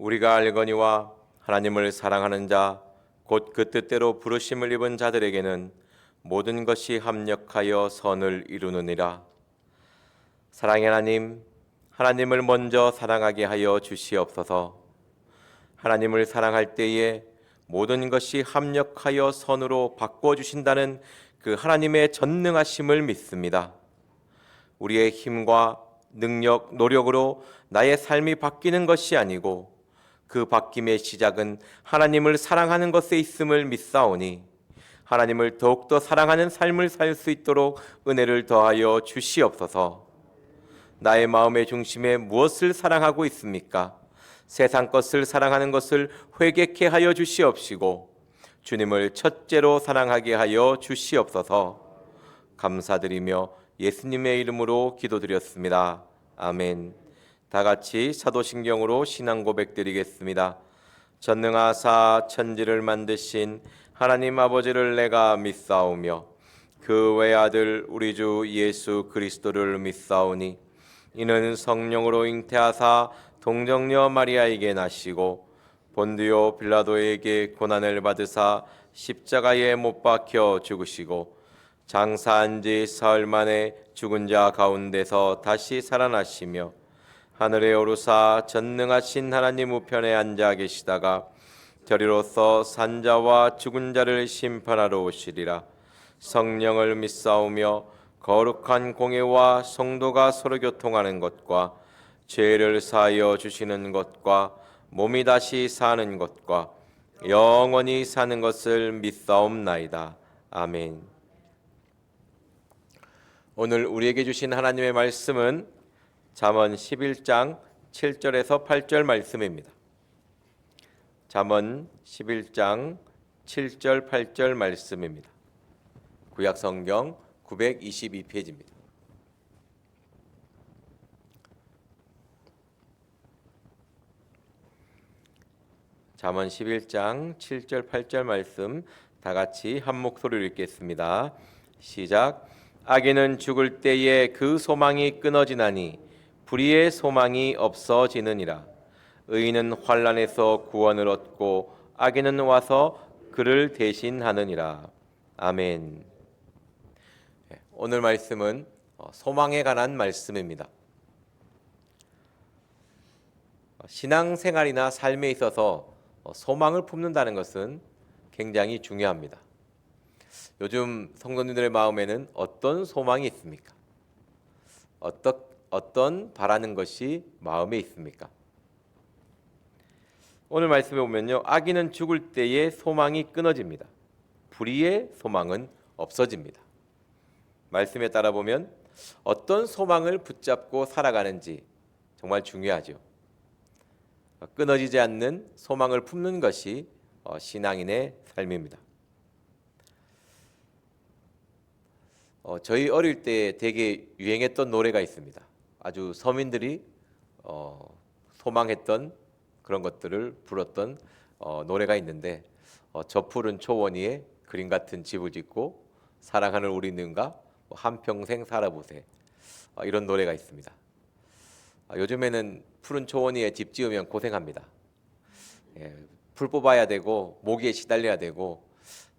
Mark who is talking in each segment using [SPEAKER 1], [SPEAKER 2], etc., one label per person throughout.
[SPEAKER 1] 우리가 알거니와 하나님을 사랑하는 자 곧 그 뜻대로 부르심을 입은 자들에게는 모든 것이 합력하여 선을 이루느니라. 사랑의 하나님, 하나님을 먼저 사랑하게 하여 주시옵소서. 하나님을 사랑할 때에 모든 것이 합력하여 선으로 바꿔주신다는 그 하나님의 전능하심을 믿습니다. 우리의 힘과 능력, 노력으로 나의 삶이 바뀌는 것이 아니고 그 바뀜의 시작은 하나님을 사랑하는 것에 있음을 믿사오니 하나님을 더욱더 사랑하는 삶을 살 수 있도록 은혜를 더하여 주시옵소서. 나의 마음의 중심에 무엇을 사랑하고 있습니까? 세상 것을 사랑하는 것을 회개케 하여 주시옵시고 주님을 첫째로 사랑하게 하여 주시옵소서. 감사드리며 예수님의 이름으로 기도드렸습니다. 아멘. 다 같이 사도신경으로 신앙 고백드리겠습니다. 전능하사 천지를 만드신 하나님 아버지를 내가 믿사오며 그 외아들 우리 주 예수 그리스도를 믿사오니 이는 성령으로 잉태하사 동정녀 마리아에게 나시고 본디오 빌라도에게 고난을 받으사 십자가에 못 박혀 죽으시고 장사한 지 사흘 만에 죽은 자 가운데서 다시 살아나시며 하늘에 오르사 전능하신 하나님 우편에 앉아 계시다가 저리로서 산자와 죽은 자를 심판하러 오시리라. 성령을 믿사오며 거룩한 공예와 성도가 서로 교통하는 것과 죄를 사하여 주시는 것과 몸이 다시 사는 것과 영원히 사는 것을 믿사옵나이다. 아멘. 오늘 우리에게 주신 하나님의 말씀은 잠언 11장 7절에서 8절 말씀입니다. 잠언 11장 7절 8절 말씀입니다. 구약성경 922페이지입니다. 잠언 11장 7절 8절 말씀 다 같이 한 목소리로 읽겠습니다. 시작. 악인은 죽을 때에 그 소망이 끊어지나니 불의의 소망이 없어지느니라. 의인은 환난에서 구원을 얻고 악인은 와서 그를 대신하느니라. 아멘. 오늘 말씀은 소망에 관한 말씀입니다. 신앙생활이나 삶에 있어서 소망을 품는다는 것은 굉장히 중요합니다. 요즘 성도님들의 마음에는 어떤 소망이 있습니까? 어떤 바라는 것이 마음에 있습니까? 오늘 말씀에 보면요, 악인은 죽을 때에 소망이 끊어집니다. 불의의 소망은 없어집니다. 말씀에 따라 보면 어떤 소망을 붙잡고 살아가는지 정말 중요하죠. 끊어지지 않는 소망을 품는 것이 신앙인의 삶입니다. 저희 어릴 때 되게 유행했던 노래가 있습니다. 아주 서민들이 소망했던 그런 것들을 불렀던 노래가 있는데 저 푸른 초원 위에 그림 같은 집을 짓고 사랑하는 우리 능가 한평생 살아보세, 이런 노래가 있습니다. 요즘에는 푸른 초원 위에 집 지으면 고생합니다. 풀 뽑아야 되고 모기에 시달려야 되고,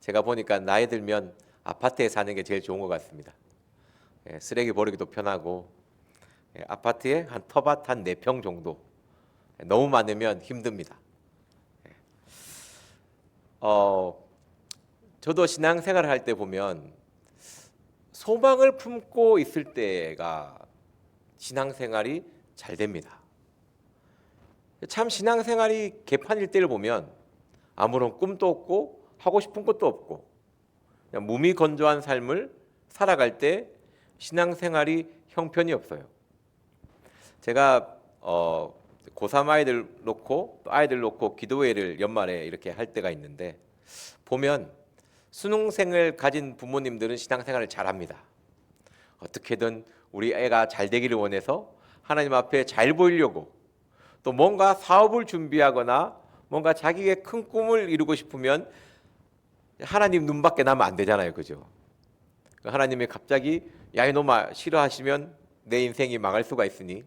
[SPEAKER 1] 제가 보니까 나이 들면 아파트에 사는 게 제일 좋은 것 같습니다. 쓰레기 버리기도 편하고, 아파트에 한 터밭 한 4평 정도, 너무 많으면 힘듭니다. 저도 신앙생활을 할 때 보면 소망을 품고 있을 때가 신앙생활이 잘 됩니다. 참 신앙생활이 개판일 때를 보면 아무런 꿈도 없고 하고 싶은 것도 없고 그냥 무미건조한 삶을 살아갈 때 신앙생활이 형편이 없어요. 제가 고3 아이들 놓고 또 아이들 놓고 기도회를 연말에 이렇게 할 때가 있는데, 보면 수능생을 가진 부모님들은 신앙생활을 잘합니다. 어떻게든 우리 애가 잘 되기를 원해서 하나님 앞에 잘 보이려고, 또 뭔가 사업을 준비하거나 뭔가 자기의 큰 꿈을 이루고 싶으면 하나님 눈밖에 나면 안 되잖아요, 그죠? 하나님이 갑자기 야 이놈아 싫어하시면 내 인생이 망할 수가 있으니,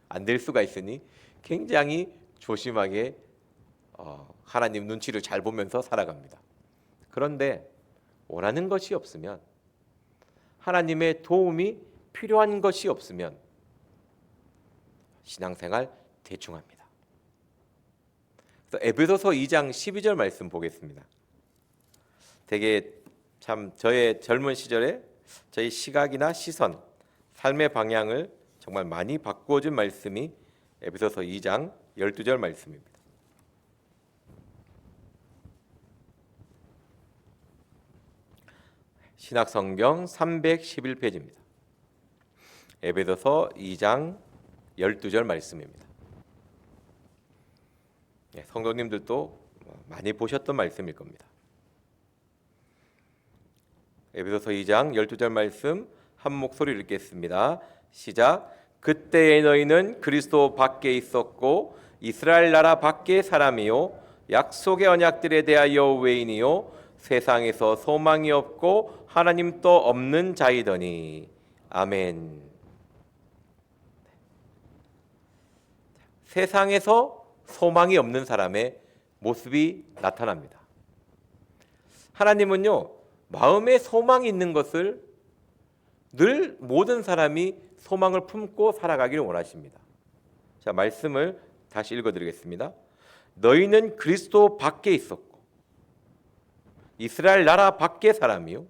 [SPEAKER 1] 안 될 수가 있으니 굉장히 조심하게 하나님 눈치를 잘 보면서 살아갑니다. 그런데 원하는 것이 없으면, 하나님의 도움이 필요한 것이 없으면 신앙생활 대충 합니다. 그래서 에베소서 2장 12절 말씀 보겠습니다. 되게 참 저의 젊은 시절에 저희 시각이나 시선, 삶의 방향을 정말 많이 바꾸어 준 말씀이 에베소서 2장 12절 말씀입니다. 신약성경 311페이지입니다. 에베소서 2장 12절 말씀입니다. 성도님들도 많이 보셨던 말씀일 겁니다. 에베소서 2장 12절 말씀 한 목소리로 읽겠습니다. 시작. 그때의 너희는 그리스도 밖에 있었고 이스라엘 나라 밖의 사람이요 약속의 언약들에 대하여 외인이요 세상에서 소망이 없고 하나님도 없는 자이더니. 아멘. 세상에서 소망이 없는 사람의 모습이 나타납니다. 하나님은요, 마음에 소망이 있는 것을 늘 모든 사람이 소망을 품고 살아가기를 원하십니다. 자, 말씀을 다시 읽어드리겠습니다. 너희는 그리스도 밖에 있었고 이스라엘 나라 밖의 사람이요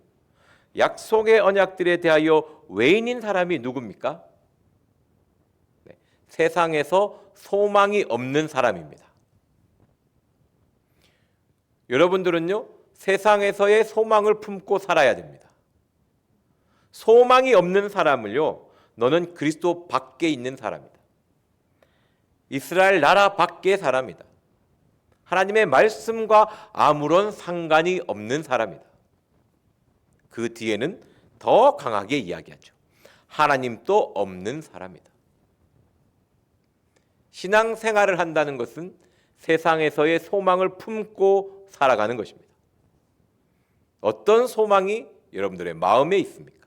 [SPEAKER 1] 약속의 언약들에 대하여 외인인 사람이 누굽니까? 세상에서 소망이 없는 사람입니다. 여러분들은요, 세상에서의 소망을 품고 살아야 됩니다. 소망이 없는 사람을요, 너는 그리스도 밖에 있는 사람이다. 이스라엘 나라 밖의 사람이다. 하나님의 말씀과 아무런 상관이 없는 사람이다. 그 뒤에는 더 강하게 이야기하죠. 하나님도 없는 사람이다. 신앙생활을 한다는 것은 세상에서의 소망을 품고 살아가는 것입니다. 어떤 소망이 여러분들의 마음에 있습니까?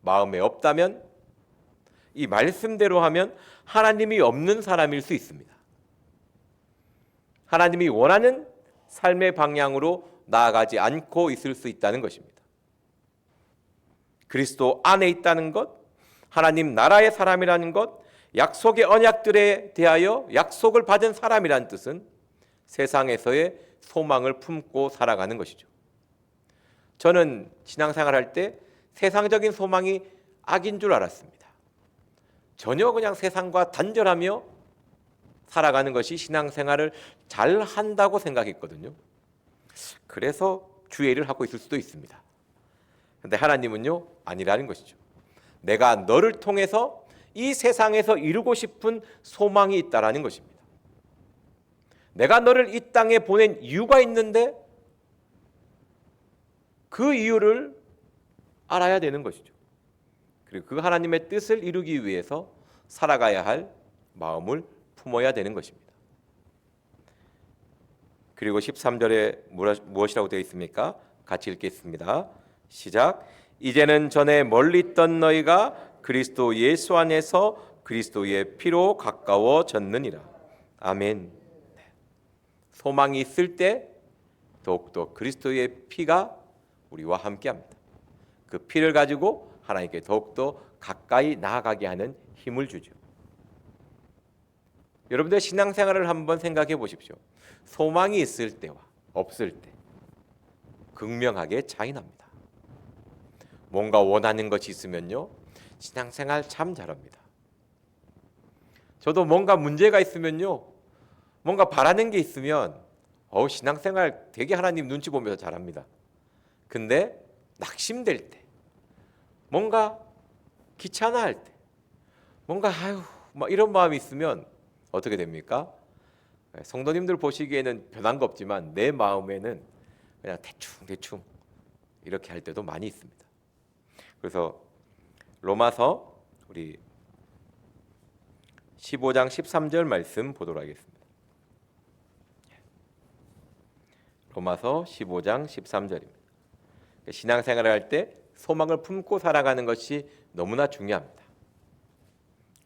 [SPEAKER 1] 마음에 없다면 이 말씀대로 하면 하나님이 없는 사람일 수 있습니다. 하나님이 원하는 삶의 방향으로 나아가지 않고 있을 수 있다는 것입니다. 그리스도 안에 있다는 것, 하나님 나라의 사람이라는 것, 약속의 언약들에 대하여 약속을 받은 사람이라는 뜻은 세상에서의 소망을 품고 살아가는 것이죠. 저는 신앙생활할 때 세상적인 소망이 악인 줄 알았습니다. 전혀 그냥 세상과 단절하며 살아가는 것이 신앙생활을 잘 한다고 생각했거든요. 그래서 주의 일을 하고 있을 수도 있습니다. 그런데 하나님은요, 아니라는 것이죠. 내가 너를 통해서 이 세상에서 이루고 싶은 소망이 있다라는 것입니다. 내가 너를 이 땅에 보낸 이유가 있는데 그 이유를 알아야 되는 것이죠. 그리고 그 하나님의 뜻을 이루기 위해서 살아가야 할 마음을 품어야 되는 것입니다. 그리고 13절에 무엇이라고 되어 있습니까? 같이 읽겠습니다. 시작. 이제는 전에 멀리 있던 너희가 그리스도 예수 안에서 그리스도의 피로 가까워졌느니라. 아멘. 소망이 있을 때 더욱더 그리스도의 피가 우리와 함께합니다. 그 피를 가지고 하나님께 더욱더 가까이 나아가게 하는 힘을 주죠. 여러분들 신앙생활을 한번 생각해 보십시오. 소망이 있을 때와 없을 때 극명하게 차이 납니다. 뭔가 원하는 것이 있으면요, 신앙생활 참 잘합니다. 저도 뭔가 문제가 있으면요, 뭔가 바라는 게 있으면 신앙생활 되게 하나님 눈치 보면서 잘합니다. 근데 낙심될 때, 뭔가 귀찮아할 때, 뭔가 막 이런 마음이 있으면 어떻게 됩니까? 성도님들 보시기에는 변한 거 없지만 내 마음에는 그냥 대충 이렇게 할 때도 많이 있습니다. 그래서 로마서 우리 15장 13절 말씀 보도록 하겠습니다. 로마서 15장 13절입니다. 신앙생활을 할 때 소망을 품고 살아가는 것이 너무나 중요합니다.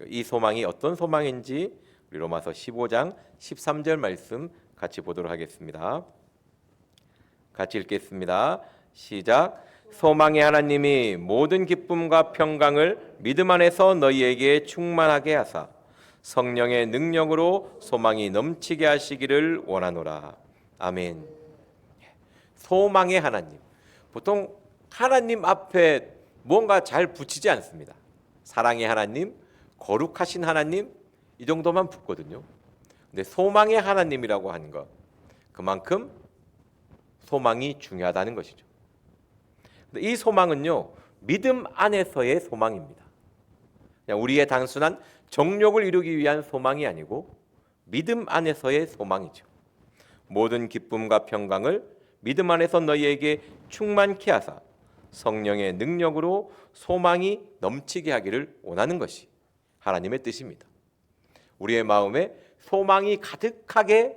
[SPEAKER 1] 이 소망이 어떤 소망인지 우리 로마서 15장 13절 말씀 같이 보도록 하겠습니다. 같이 읽겠습니다. 시작. 소망의 하나님이 모든 기쁨과 평강을 믿음 안에서 너희에게 충만하게 하사 성령의 능력으로 소망이 넘치게 하시기를 원하노라. 아멘. 소망의 하나님. 보통 하나님 앞에 뭔가 잘 붙이지 않습니다. 사랑의 하나님, 거룩하신 하나님, 이 정도만 붙거든요. 근데 소망의 하나님이라고 하는 것, 그만큼 소망이 중요하다는 것이죠. 이 소망은요, 믿음 안에서의 소망입니다. 그냥 우리의 단순한 정욕을 이루기 위한 소망이 아니고 믿음 안에서의 소망이죠. 모든 기쁨과 평강을 믿음 안에서 너희에게 충만케 하사 성령의 능력으로 소망이 넘치게 하기를 원하는 것이 하나님의 뜻입니다. 우리의 마음에 소망이 가득하게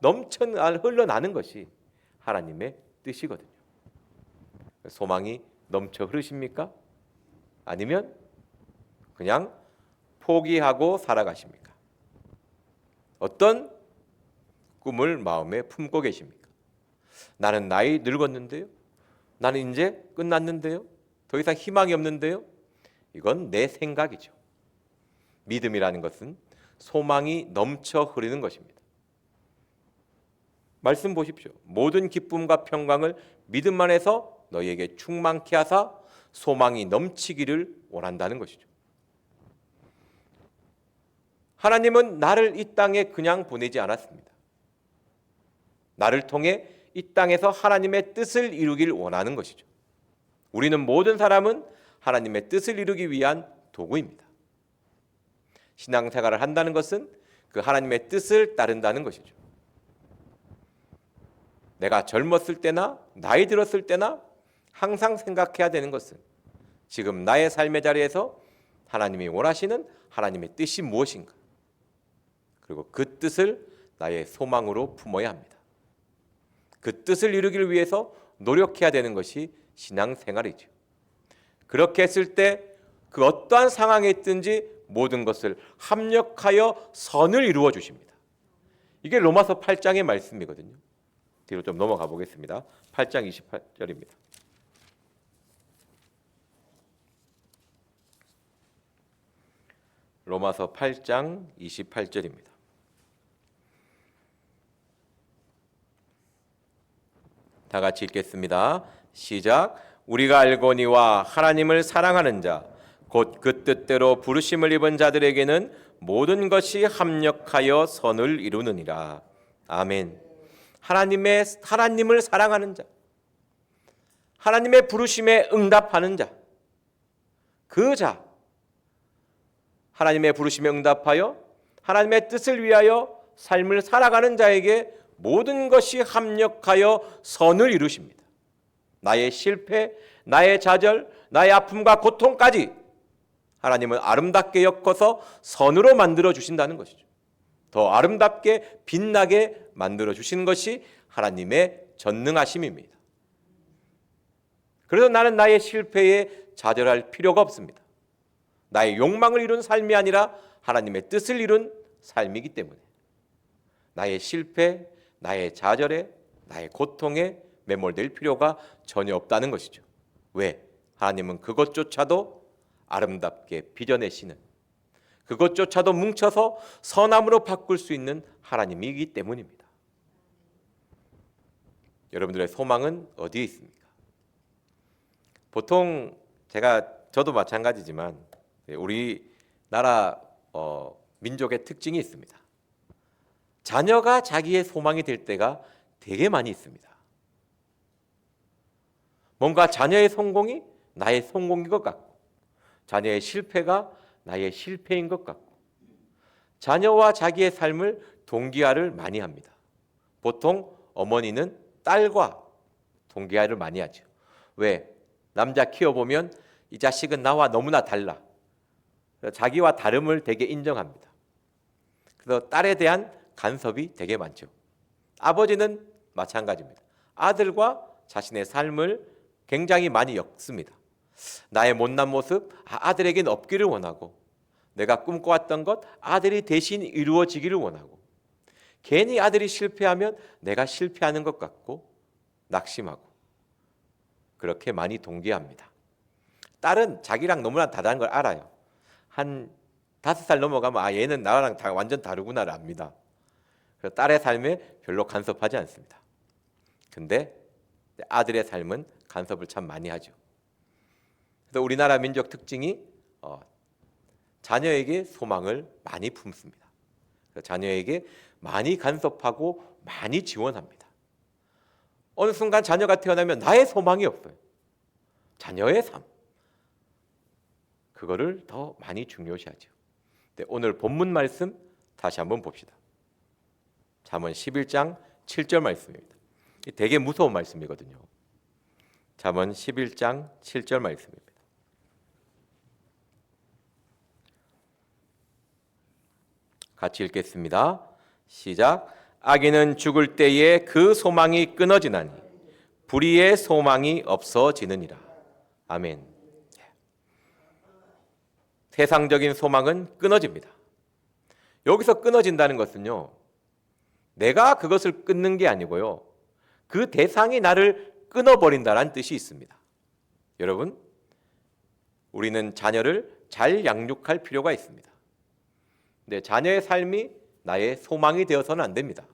[SPEAKER 1] 넘쳐 흘러나는 것이 하나님의 뜻이거든요. 소망이 넘쳐 흐르십니까? 아니면 그냥 포기하고 살아가십니까? 어떤 꿈을 마음에 품고 계십니까? 나는 나이 늙었는데요. 나는 이제 끝났는데요. 더 이상 희망이 없는데요. 이건 내 생각이죠. 믿음이라는 것은 소망이 넘쳐 흐르는 것입니다. 말씀 보십시오. 모든 기쁨과 평강을 믿음 안에서 너희에게 충만케 하사 소망이 넘치기를 원한다는 것이죠. 하나님은 나를 이 땅에 그냥 보내지 않았습니다. 나를 통해 이 땅에서 하나님의 뜻을 이루길 원하는 것이죠. 우리는 모든 사람은 하나님의 뜻을 이루기 위한 도구입니다. 신앙생활을 한다는 것은 그 하나님의 뜻을 따른다는 것이죠. 내가 젊었을 때나 나이 들었을 때나 항상 생각해야 되는 것은 지금 나의 삶의 자리에서 하나님이 원하시는 하나님의 뜻이 무엇인가, 그리고 그 뜻을 나의 소망으로 품어야 합니다. 그 뜻을 이루기 위해서 노력해야 되는 것이 신앙생활이죠. 그렇게 했을 때 그 어떠한 상황에 있든지 모든 것을 합력하여 선을 이루어 주십니다. 이게 로마서 8장의 말씀이거든요. 뒤로 좀 넘어가 보겠습니다. 8장 28절입니다. 로마서 8장 28절입니다. 다 같이 읽겠습니다. 시작. 우리가 알거니와 하나님을 사랑하는 자 곧 그 뜻대로 부르심을 입은 자들에게는 모든 것이 합력하여 선을 이루느니라. 아멘. 하나님을 사랑하는 자, 하나님의 부르심에 응답하는 자, 그 자, 하나님의 부르심에 응답하여 하나님의 뜻을 위하여 삶을 살아가는 자에게 모든 것이 합력하여 선을 이루십니다. 나의 실패, 나의 좌절, 나의 아픔과 고통까지 하나님은 아름답게 엮어서 선으로 만들어 주신다는 것이죠. 더 아름답게 빛나게 만들어 주시는 것이 하나님의 전능하심입니다. 그래서 나는 나의 실패에 좌절할 필요가 없습니다. 나의 욕망을 이룬 삶이 아니라 하나님의 뜻을 이룬 삶이기 때문에 나의 실패, 나의 좌절에, 나의 고통에 매몰될 필요가 전혀 없다는 것이죠. 왜? 하나님은 그것조차도 아름답게 빚어내시는, 그것조차도 뭉쳐서 선함으로 바꿀 수 있는 하나님이기 때문입니다. 여러분들의 소망은 어디에 있습니까? 보통 저도 마찬가지지만 우리나라 민족의 특징이 있습니다. 자녀가 자기의 소망이 될 때가 되게 많이 있습니다. 뭔가 자녀의 성공이 나의 성공인 것 같고, 자녀의 실패가 나의 실패인 것 같고, 자녀와 자기의 삶을 동기화를 많이 합니다. 보통 어머니는 딸과 동기화를 많이 하죠. 왜? 남자 키워보면 이 자식은 나와 너무나 달라. 자기와 다름을 되게 인정합니다. 그래서 딸에 대한 간섭이 되게 많죠. 아버지는 마찬가지입니다. 아들과 자신의 삶을 굉장히 많이 엮습니다. 나의 못난 모습 아들에겐 없기를 원하고, 내가 꿈꿔왔던 것 아들이 대신 이루어지기를 원하고, 괜히 아들이 실패하면 내가 실패하는 것 같고 낙심하고 그렇게 많이 동기합니다. 딸은 자기랑 너무나 다른 걸 알아요. 한 5살 넘어가면 얘는 나랑 완전 다르구나를 압니다. 그래서 딸의 삶에 별로 간섭하지 않습니다. 근데 아들의 삶은 간섭을 참 많이 하죠. 그래서 우리나라 민족 특징이 자녀에게 소망을 많이 품습니다. 그래서 자녀에게 많이 간섭하고 많이 지원합니다. 어느 순간 자녀가 태어나면 나의 소망이 없어요. 자녀의 삶, 그거를 더 많이 중요시하죠. 오늘 본문 말씀 다시 한번 봅시다. 잠언 11장 7절 말씀입니다. 되게 무서운 말씀이거든요. 잠언 11장 7절 말씀입니다. 같이 읽겠습니다. 시작. 악인은 죽을 때에 그 소망이 끊어지나니 불의의 소망이 없어지느니라. 아멘. 세상적인 소망은 끊어집니다. 여기서 끊어진다는 것은요, 내가 그것을 끊는 게 아니고요, 그 대상이 나를 끊어버린다는 뜻이 있습니다. 여러분, 우리는 자녀를 잘 양육할 필요가 있습니다. 근데 자녀의 삶이 나의 소망이 되어서는 안 됩니다.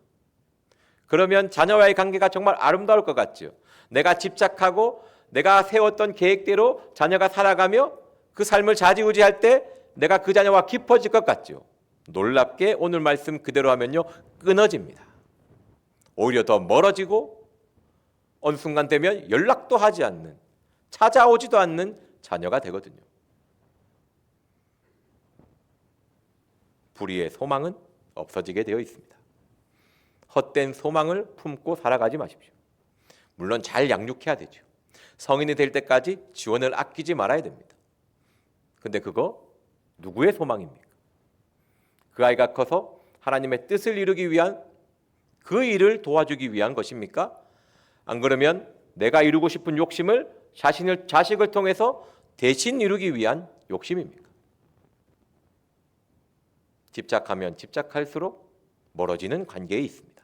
[SPEAKER 1] 그러면 자녀와의 관계가 정말 아름다울 것 같죠. 내가 집착하고 내가 세웠던 계획대로 자녀가 살아가며 그 삶을 좌지우지할 때 내가 그 자녀와 깊어질 것 같죠. 놀랍게 오늘 말씀 그대로 하면요, 끊어집니다. 오히려 더 멀어지고 어느 순간 되면 연락도 하지 않는, 찾아오지도 않는 자녀가 되거든요. 불의의 소망은 없어지게 되어 있습니다. 헛된 소망을 품고 살아가지 마십시오. 물론 잘 양육해야 되죠. 성인이 될 때까지 지원을 아끼지 말아야 됩니다. 근데 그거 누구의 소망입니까? 그 아이가 커서 하나님의 뜻을 이루기 위한 그 일을 도와주기 위한 것입니까? 안 그러면 내가 이루고 싶은 욕심을 자식을 통해서 대신 이루기 위한 욕심입니까? 집착하면 집착할수록 멀어지는 관계에 있습니다.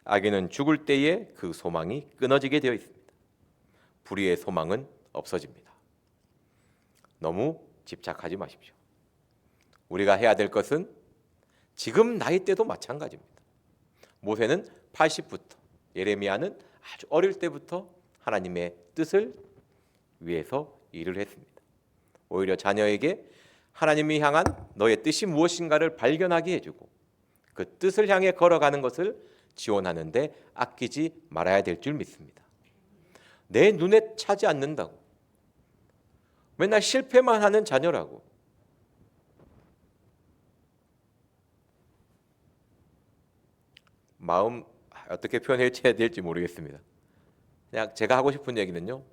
[SPEAKER 1] 악인은 죽을 때에 그 소망이 끊어지게 되어 있습니다. 불의의 소망은 없어집니다. 너무 집착하지 마십시오. 우리가 해야 될 것은 지금 나이 때도 마찬가지입니다. 모세는 80부터, 예레미야는 아주 어릴 때부터 하나님의 뜻을 위해서 일을 했습니다. 오히려 자녀에게 하나님이 향한 너의 뜻이 무엇인가를 발견하게 해주고 그 뜻을 향해 걸어가는 것을 지원하는데 아끼지 말아야 될 줄 믿습니다. 내 눈에 차지 않는다고 맨날 실패만 하는 자녀라고 마음 어떻게 표현해야 될지 모르겠습니다. 그냥 제가 하고 싶은 얘기는요,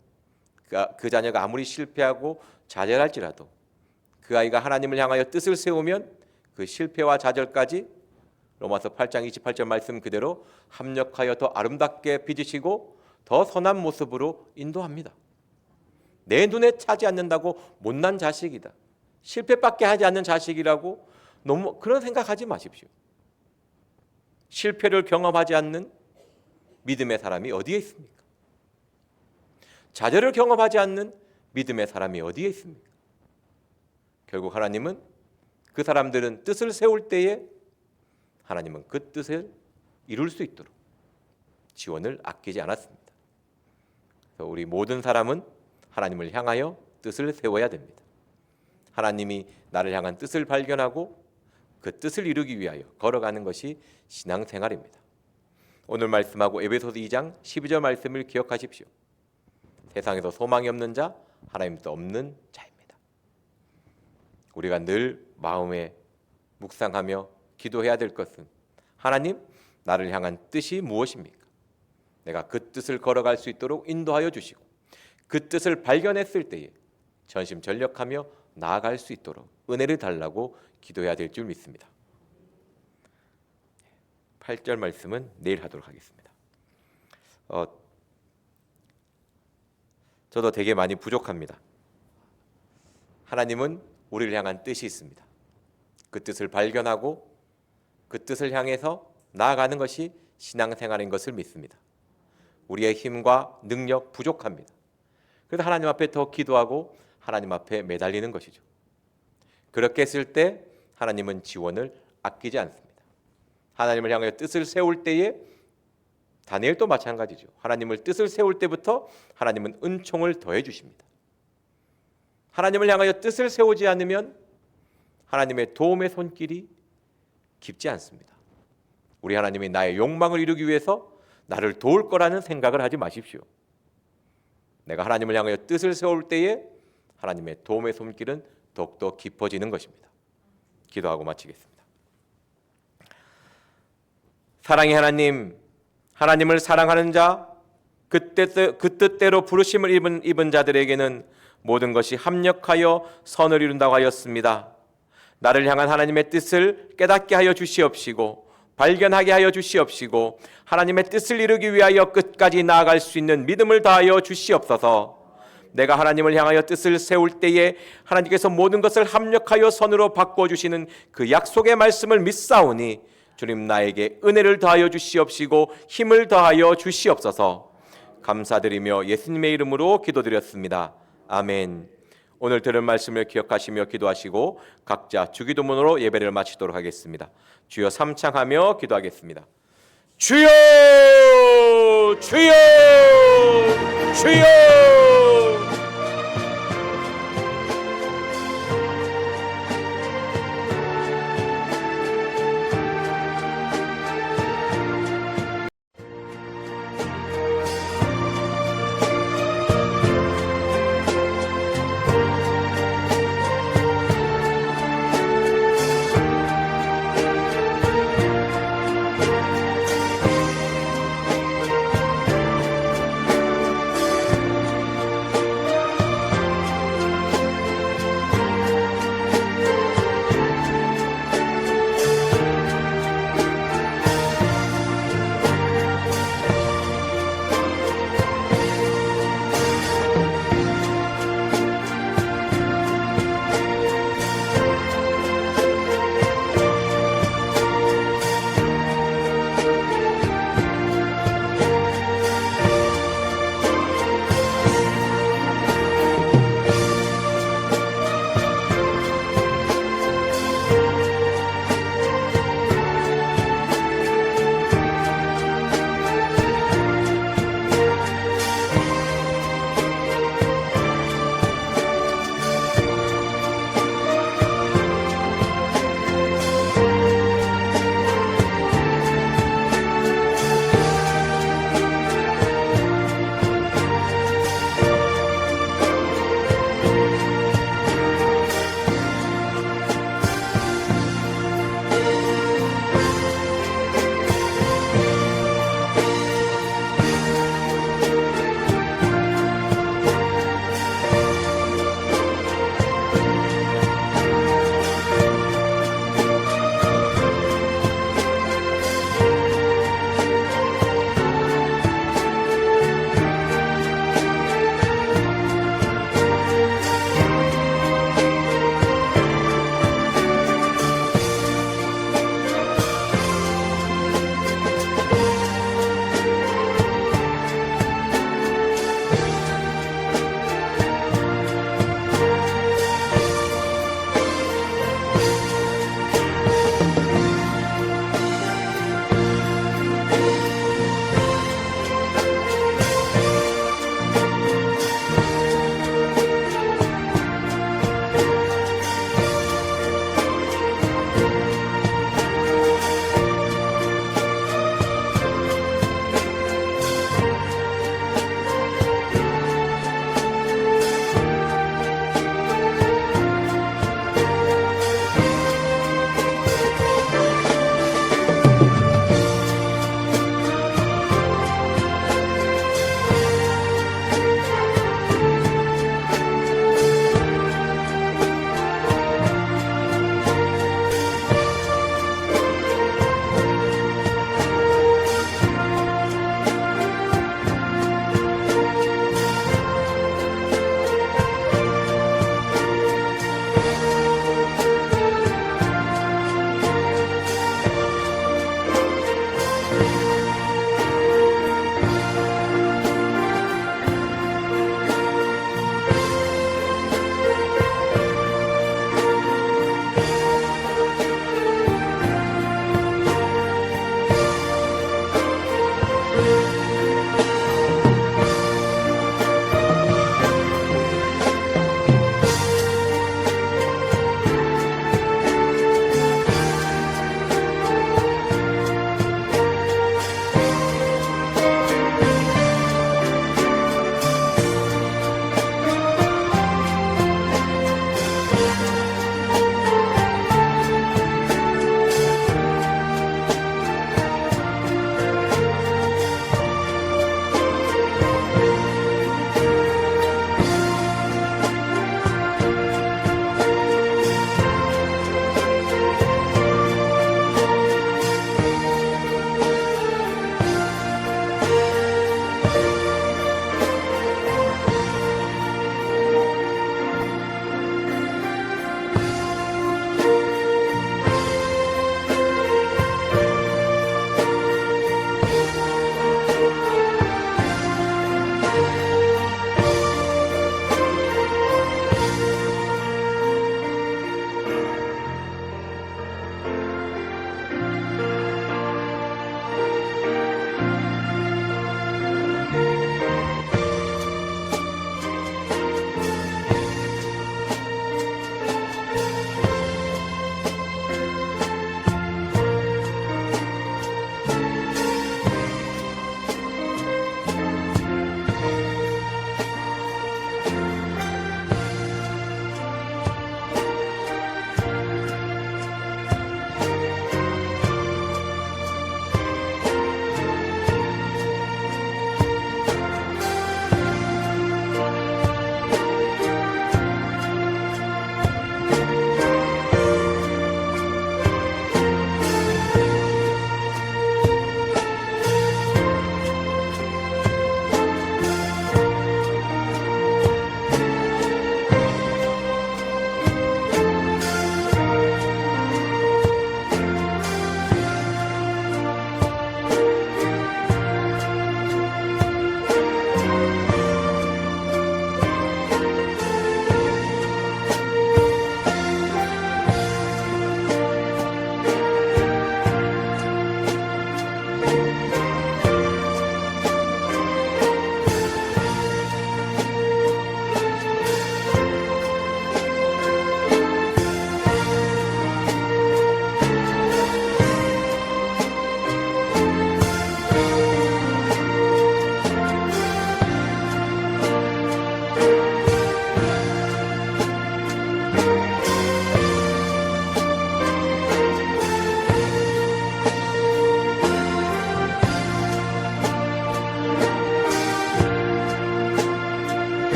[SPEAKER 1] 그 자녀가 아무리 실패하고 좌절할지라도 그 아이가 하나님을 향하여 뜻을 세우면 그 실패와 좌절까지 로마서 8장 28절 말씀 그대로 합력하여 더 아름답게 빚으시고 더 선한 모습으로 인도합니다. 내 눈에 차지 않는다고 못난 자식이다, 실패밖에 하지 않는 자식이라고 너무 그런 생각하지 마십시오. 실패를 경험하지 않는 믿음의 사람이 어디에 있습니까? 좌절을 경험하지 않는 믿음의 사람이 어디에 있습니까? 결국 하나님은 그 사람들은 뜻을 세울 때에 하나님은 그 뜻을 이룰 수 있도록 지원을 아끼지 않았습니다. 그래서 우리 모든 사람은 하나님을 향하여 뜻을 세워야 됩니다. 하나님이 나를 향한 뜻을 발견하고 그 뜻을 이루기 위하여 걸어가는 것이 신앙생활입니다. 오늘 말씀하고 에베소서 2장 12절 말씀을 기억하십시오. 세상에서 소망이 없는 자, 하나님도 없는 자입니다. 우리가 늘 마음에 묵상하며 기도해야 될 것은 하나님, 나를 향한 뜻이 무엇입니까? 내가 그 뜻을 걸어갈 수 있도록 인도하여 주시고 그 뜻을 발견했을 때에 전심전력하며 나아갈 수 있도록 은혜를 달라고 기도해야 될 줄 믿습니다. 8절 말씀은 내일 하도록 하겠습니다. 저도 되게 많이 부족합니다. 하나님은 우리를 향한 뜻이 있습니다. 그 뜻을 발견하고 그 뜻을 향해서 나아가는 것이 신앙생활인 것을 믿습니다. 우리의 힘과 능력 부족합니다. 그래서 하나님 앞에 더 기도하고 하나님 앞에 매달리는 것이죠. 그렇게 했을 때 하나님은 지원을 아끼지 않습니다. 하나님을 향하여 뜻을 세울 때에 다니엘도 마찬가지죠. 하나님을 뜻을 세울 때부터 하나님은 은총을 더해 주십니다. 하나님을 향하여 뜻을 세우지 않으면 하나님의 도움의 손길이 깊지 않습니다. 우리 하나님이 나의 욕망을 이루기 위해서 나를 도울 거라는 생각을 하지 마십시오. 내가 하나님을 향하여 뜻을 세울 때에 하나님의 도움의 손길은 더욱더 깊어지는 것입니다. 기도하고 마치겠습니다. 사랑의 하나님, 하나님을 사랑하는 자, 그 뜻대로 부르심을 입은 자들에게는 모든 것이 합력하여 선을 이룬다고 하였습니다. 나를 향한 하나님의 뜻을 깨닫게 하여 주시옵시고 발견하게 하여 주시옵시고 하나님의 뜻을 이루기 위하여 끝까지 나아갈 수 있는 믿음을 다하여 주시옵소서. 내가 하나님을 향하여 뜻을 세울 때에 하나님께서 모든 것을 합력하여 선으로 바꿔주시는 그 약속의 말씀을 믿사오니 주님 나에게 은혜를 더하여 주시옵시고 힘을 더하여 주시옵소서. 감사드리며 예수님의 이름으로 기도드렸습니다. 아멘. 오늘 들은 말씀을 기억하시며 기도하시고 각자 주기도문으로 예배를 마치도록 하겠습니다. 주여 삼창하며 기도하겠습니다. 주여 주여 주여